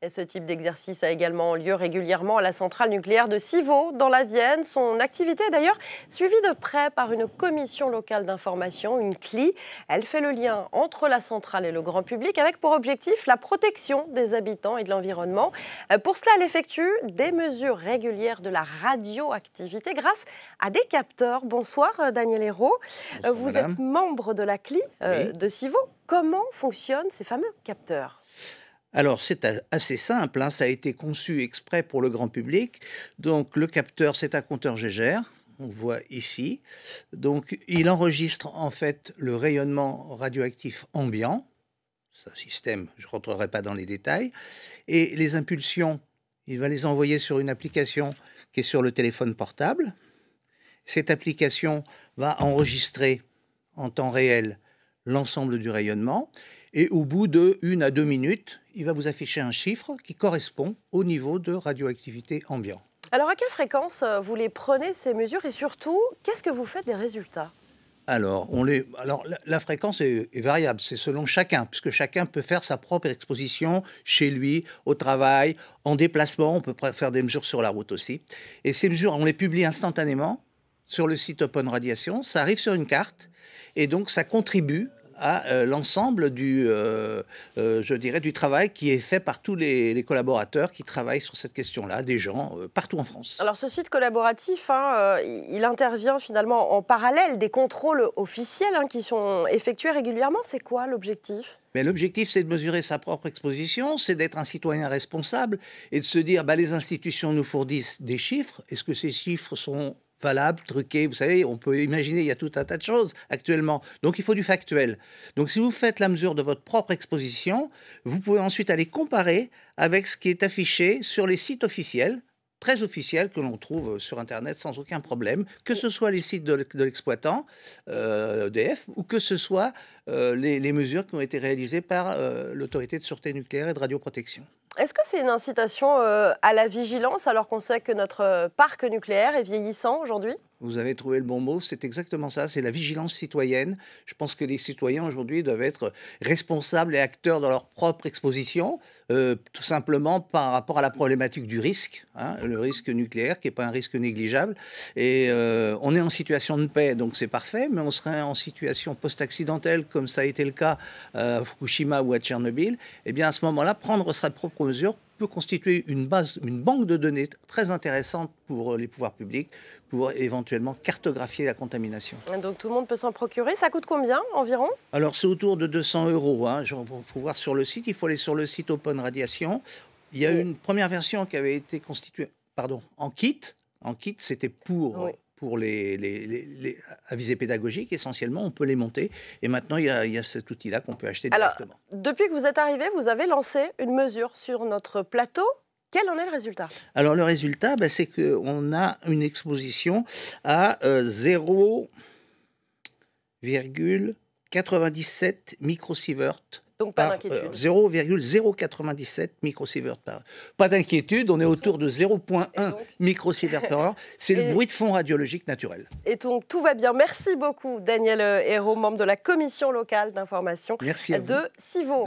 Et ce type d'exercice a également lieu régulièrement à la centrale nucléaire de Civaux, dans la Vienne. Son activité est d'ailleurs suivie de près par une commission locale d'information, une CLI. Elle fait le lien entre la centrale et le grand public avec pour objectif la protection des habitants et de l'environnement. Pour cela, elle effectue des mesures régulières de la radioactivité grâce à des capteurs. Bonsoir Daniel Hérault. Bonsoir, vous madame. êtes membre de la CLI Oui. de Civaux. Comment fonctionnent ces fameux capteurs ? Alors, c'est assez simple, hein, ça a été conçu exprès pour le grand public. Donc, le capteur, c'est un compteur Geiger, on le voit ici. Donc, il enregistre en fait le rayonnement radioactif ambiant. C'est un système, je ne rentrerai pas dans les détails. Et les impulsions, il va les envoyer sur une application qui est sur le téléphone portable. Cette application va enregistrer en temps réel l'ensemble du rayonnement. Et au bout de 1 à 2 minutes, il va vous afficher un chiffre qui correspond au niveau de radioactivité ambiant. Alors, à quelle fréquence vous les prenez, ces mesures, et surtout, qu'est-ce que vous faites des résultats ? Alors, la fréquence est variable, c'est selon chacun, puisque chacun peut faire sa propre exposition chez lui, au travail, en déplacement, on peut faire des mesures sur la route aussi. Et ces mesures, on les publie instantanément sur le site Open Radiation, ça arrive sur une carte, et donc ça contribue à l'ensemble je dirais, du travail qui est fait par tous les collaborateurs qui travaillent sur cette question-là, des gens partout en France. Alors ce site collaboratif, il intervient finalement en parallèle des contrôles officiels qui sont effectués régulièrement. C'est quoi l'objectif ? Mais l'objectif, c'est de mesurer sa propre exposition, c'est d'être un citoyen responsable et de se dire, les institutions nous fournissent des chiffres. Est-ce que ces chiffres sont valables, truqués? Vous savez, on peut imaginer, il y a tout un tas de choses actuellement. Donc, il faut du factuel. Donc, si vous faites la mesure de votre propre exposition, vous pouvez ensuite aller comparer avec ce qui est affiché sur les sites officiels, très officiels, que l'on trouve sur Internet sans aucun problème, que ce soit les sites de l'exploitant, EDF, ou que ce soit les mesures qui ont été réalisées par l'autorité de sûreté nucléaire et de radioprotection. Est-ce que c'est une incitation à la vigilance alors qu'on sait que notre parc nucléaire est vieillissant aujourd'hui ? Vous avez trouvé le bon mot, c'est exactement ça, c'est la vigilance citoyenne. Je pense que les citoyens aujourd'hui doivent être responsables et acteurs dans leur propre exposition, tout simplement par rapport à la problématique du risque, le risque nucléaire qui n'est pas un risque négligeable. Et on est en situation de paix, donc c'est parfait, mais on serait en situation post-accidentelle, comme ça a été le cas à Fukushima ou à Tchernobyl. Eh bien à ce moment-là, prendre sa propre mesure peut constituer une banque de données très intéressante pour les pouvoirs publics, pour éventuellement cartographier la contamination. Donc tout le monde peut s'en procurer. Ça coûte combien environ ? Alors c'est autour de 200 €. Il faut voir sur le site, il faut aller sur le site Open Radiation. Il y a une première version qui avait été constituée en kit. En kit, c'était pour les à visée pédagogique, essentiellement, on peut les monter. Et maintenant, il y a cet outil-là qu'on peut acheter directement. Alors, depuis que vous êtes arrivé, vous avez lancé une mesure sur notre plateau. Quel en est le résultat ? Alors, le résultat, c'est qu'on a une exposition à 0,97 microsieverts. Donc pas d'inquiétude. 0,097 microsieverts par heure. Pas d'inquiétude, on est autour de 0,1 microsieverts par heure. C'est le bruit de fond radiologique naturel. Et donc tout va bien. Merci beaucoup Daniel Hérault, membre de la commission locale d'information de Civaux.